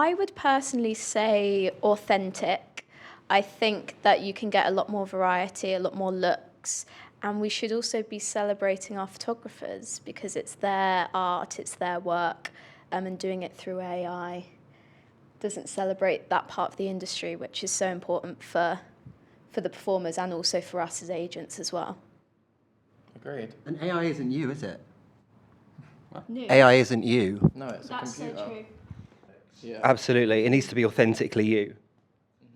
I would personally say authentic. I think that you can get a lot more variety, a lot more looks, and we should also be celebrating our photographers because it's their art, it's their work, and doing it through AI doesn't celebrate that part of the industry, which is so important for the performers and also for us as agents as well. Agreed. And AI isn't you, is it? New. AI isn't you. No, it's That's a computer. so true. Yeah. Absolutely. It needs to be authentically you.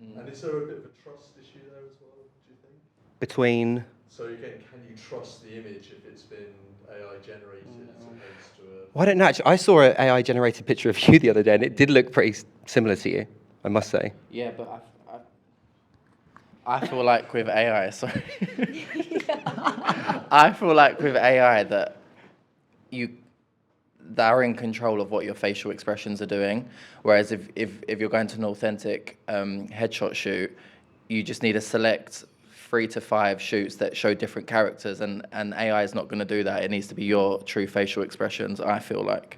Mm-hmm. And is there a bit of a trust issue there as well, do you think? Between... So again, can you trust the image if it's been AI generated as opposed to a... Well, I don't know. Actually, I saw an AI-generated picture of you the other day, and it did look pretty similar to you, I must say. Yeah, but I feel like with AI, sorry. I feel like with AI that they're in control of what your facial expressions are doing. Whereas if you're going to an authentic headshot shoot, you just need to select 3 to 5 shoots that show different characters, and AI is not going to do that. It needs to be your true facial expressions, I feel like.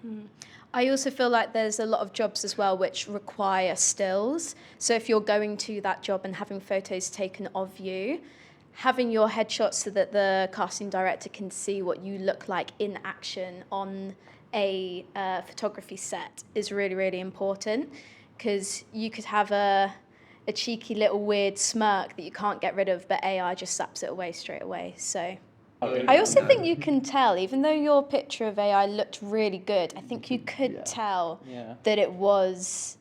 I also feel like there's a lot of jobs as well which require stills. So if you're going to that job and having photos taken of you, having your headshots so that the casting director can see what you look like in action on a photography set is really, really important, because you could have a cheeky little weird smirk that you can't get rid of, but AI just saps it away straight away. So I also think you can tell, even though your picture of AI looked really good, I think you could tell that it was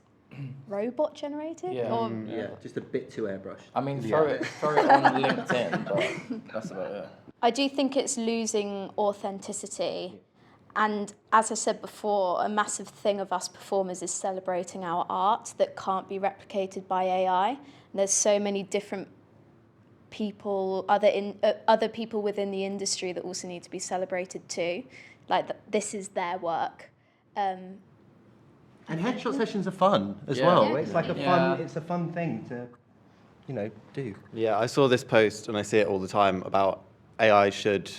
robot generated. Yeah. Or Yeah, just a bit too airbrushed. I mean, throw it on LinkedIn, but that's about it. I do think it's losing authenticity. And as I said before, a massive thing of us performers is celebrating our art that can't be replicated by AI. And there's so many different people, other people within the industry that also need to be celebrated too. Like this is their work. And headshot sessions are fun as Yeah. well. Yeah. It's like it's a fun thing to, do. Yeah, I saw this post, and I see it all the time, about AI should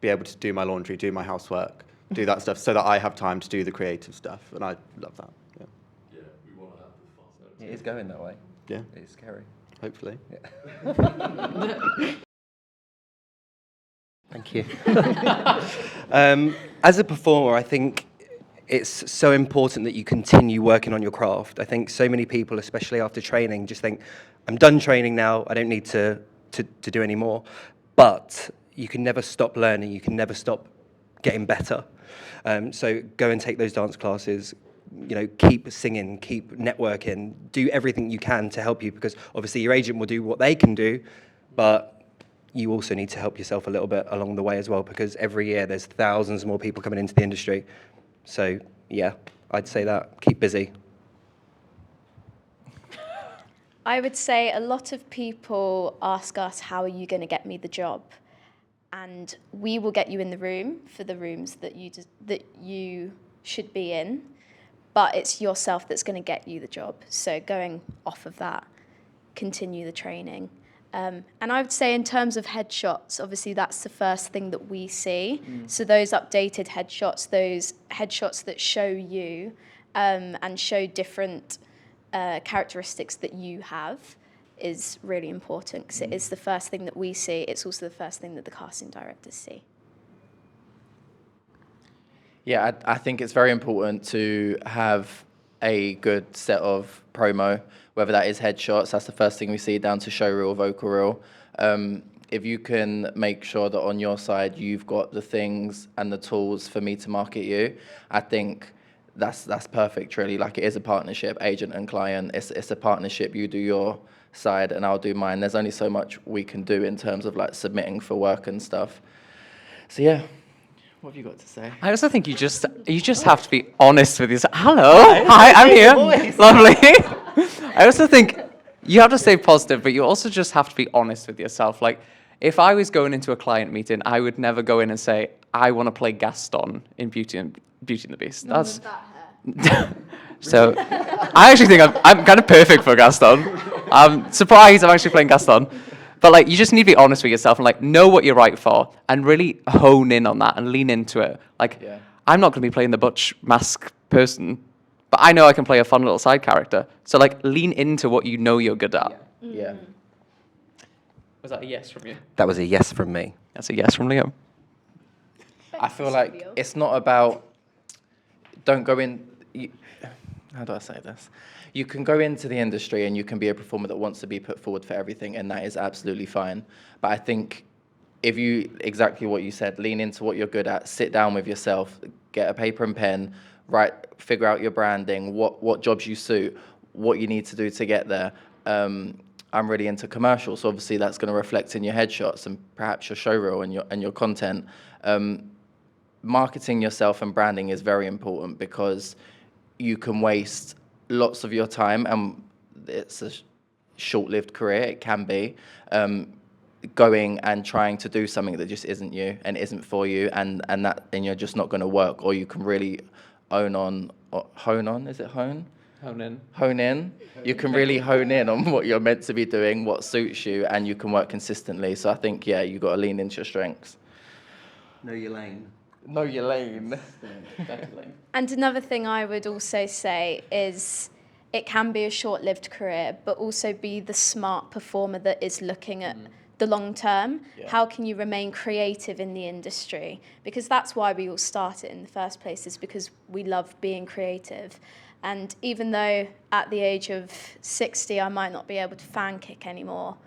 be able to do my laundry, do my housework, do that stuff, so that I have time to do the creative stuff, and I love that. Yeah, Yeah, we want to have the fun. It is going that way. yeah, It's scary. hopefully. Thank you. As a performer, I think it's so important that you continue working on your craft. I think so many people, especially after training, just think, I'm done training now, I don't need to do any more. But you can never stop learning, you can never stop getting better. So go and take those dance classes, keep singing, keep networking, do everything you can to help you, because obviously your agent will do what they can do, but you also need to help yourself a little bit along the way as well, because every year there's thousands more people coming into the industry. So yeah, I'd say that, keep busy. I would say a lot of people ask us, how are you going to get me the job? And we will get you in the room for the rooms that you should be in, but it's yourself that's going to get you the job. So going off of that, continue the training. And I would say in terms of headshots, obviously that's the first thing that we see. So those updated headshots, those headshots that show you and show different characteristics that you have, is really important, because it is the first thing that we see. It's also the first thing that the casting directors see. Yeah, I think it's very important to have a good set of promo, whether that is headshots, that's the first thing we see, down to show reel, vocal reel. If you can make sure that on your side you've got the things and the tools for me to market you, I think that's perfect, really. Like, it is a partnership, agent and client. It's a partnership. You do your side and I'll do mine. There's only so much we can do in terms of like submitting for work and stuff. So yeah, what have you got to say? I also think you just have to be honest with yourself. Hello, hi, I'm here. Lovely. I also think you have to stay positive, but you also just have to be honest with yourself. Like, if I was going into a client meeting, I would never go in and say, I want to play Gaston in Beauty and the Beast. That's so. I actually think I'm kind of perfect for Gaston. I'm surprised I'm actually playing Gaston. But like, you just need to be honest with yourself and like know what you're right for, and really hone in on that and lean into it. Like, I'm not going to be playing the Butch Mask person but I know I can play a fun little side character. So like lean into what you know you're good at. Yeah. Was that a yes from you? That was a yes from me. That's a yes from Liam. I feel like it's not about, don't go in, how do I say this? You can go into the industry and you can be a performer that wants to be put forward for everything, and that is absolutely fine. But I think if you, exactly what you said, lean into what you're good at, sit down with yourself, get a paper and pen, figure out your branding, what jobs you suit, what you need to do to get there. I'm really into commercials, so obviously that's going to reflect in your headshots and perhaps your show reel and your content. Marketing yourself and branding is very important because you can waste lots of your time, and it's a short-lived career, it can be, going and trying to do something that just isn't you and isn't for you, and you're just not going to work. Or you can really hone in. You can really hone in on what you're meant to be doing, what suits you, and you can work consistently. So I think, yeah, you got to lean into your strengths. Know your lane. Know your lane. Definitely. And another thing I would also say is it can be a short-lived career, but also be the smart performer that is looking at the long term. Yeah. How can you remain creative in the industry? Because that's why we all started in the first place, is because we love being creative. And even though at the age of 60 I might not be able to fan kick anymore,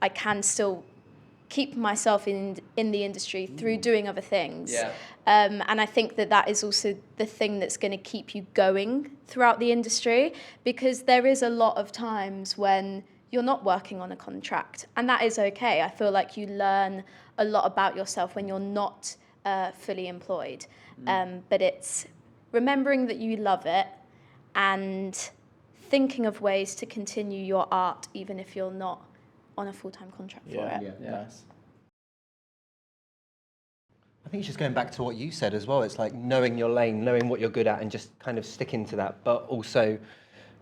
I can still keep myself in the industry through doing other things. Yeah. And I think that is also the thing that's going to keep you going throughout the industry, because there is a lot of times when you're not working on a contract, and that is okay. I feel like you learn a lot about yourself when you're not fully employed. But it's remembering that you love it and thinking of ways to continue your art even if you're not on a full-time contract for it. Yeah. Nice. I think it's just going back to what you said as well. It's like knowing your lane, knowing what you're good at, and just kind of sticking to that. But also,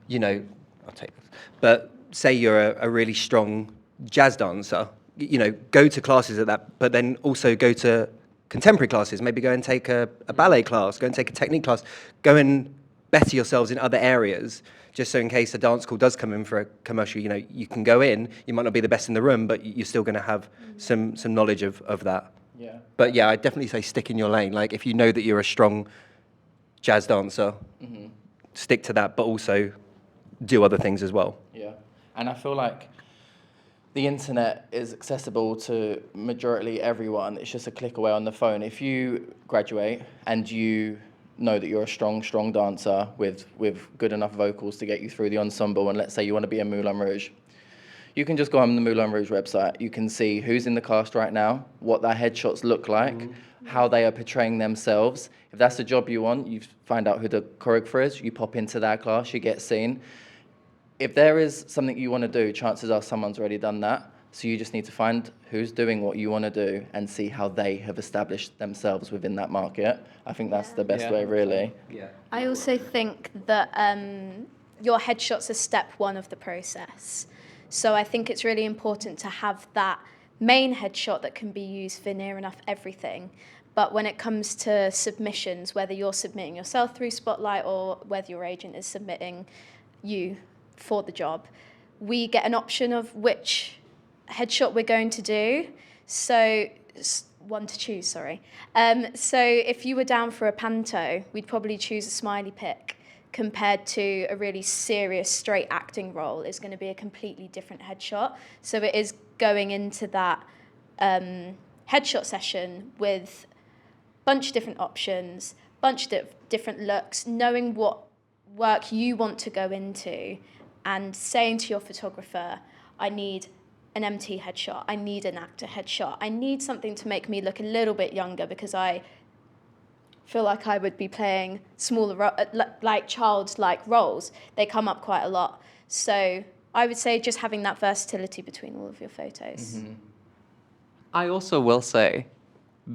you know, I'll take this. But say you're a really strong jazz dancer, you know, go to classes at that, but then also go to contemporary classes. Maybe go and take a ballet class, go and take a technique class, go and better yourselves in other areas, just so in case a dance call does come in for a commercial, you know, you can go in. You might not be the best in the room, but you're still going to have some knowledge of that. Yeah. But yeah, I'd definitely say stick in your lane. Like if you know that you're a strong jazz dancer, stick to that, but also do other things as well. Yeah. And I feel like the internet is accessible to majority everyone. It's just a click away on the phone. If you graduate and you know that you're a strong dancer with good enough vocals to get you through the ensemble, and let's say you want to be in Moulin Rouge, you can just go on the Moulin Rouge website. You can see who's in the cast right now, what their headshots look like, how they are portraying themselves. If that's the job you want, you find out who the choreographer is, you pop into that class, you get seen. If there is something you want to do, chances are someone's already done that. So you just need to find who's doing what you want to do and see how they have established themselves within that market. I think that's the best way, really. Yeah. I also think that your headshots are step one of the process. So I think it's really important to have that main headshot that can be used for near enough everything. But when it comes to submissions, whether you're submitting yourself through Spotlight or whether your agent is submitting you for the job, we get an option of which headshot we're going to do. So one to choose, sorry. So if you were down for a panto, we'd probably choose a smiley pick, compared to a really serious straight acting role is going to be a completely different headshot. So it is going into that headshot session with a bunch of different options, bunch of different looks, knowing what work you want to go into and saying to your photographer, I need an MT headshot, I need an actor headshot, I need something to make me look a little bit younger because I feel like I would be playing smaller, like childlike roles. They come up quite a lot. So I would say just having that versatility between all of your photos. I also will say,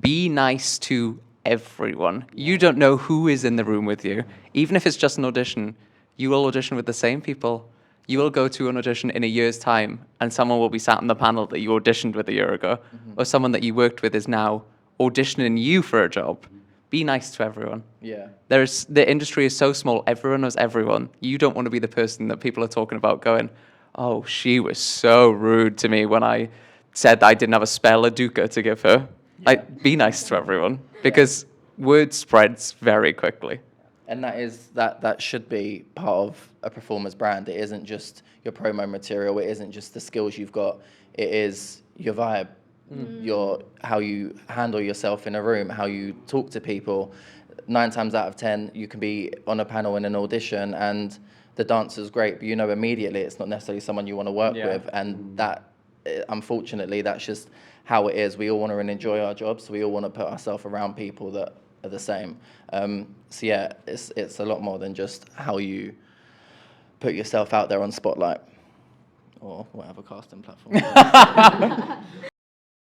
be nice to everyone. You don't know who is in the room with you. Even if it's just an audition, you will audition with the same people. You will go to an audition in a year's time, and someone will be sat on the panel that you auditioned with a year ago, or someone that you worked with is now auditioning you for a job. be nice to everyone. Yeah. The industry is so small, everyone knows everyone. You don't want to be the person that people are talking about going, oh, she was so rude to me when I said that I didn't have a spare Laduca to give her. Like, be nice to everyone, because word spreads very quickly. And that should be part of a performer's brand. It isn't just your promo material. It isn't just the skills you've got. It is your vibe, your how you handle yourself in a room, how you talk to people. 9 times out of 10, you can be on a panel in an audition, and the dancer's great, but you know immediately it's not necessarily someone you want to work with. And that, unfortunately, that's just how it is. We all want to enjoy our jobs. We all want to put ourselves around people that are the same. So yeah, it's a lot more than just how you put yourself out there on Spotlight or whatever casting platform.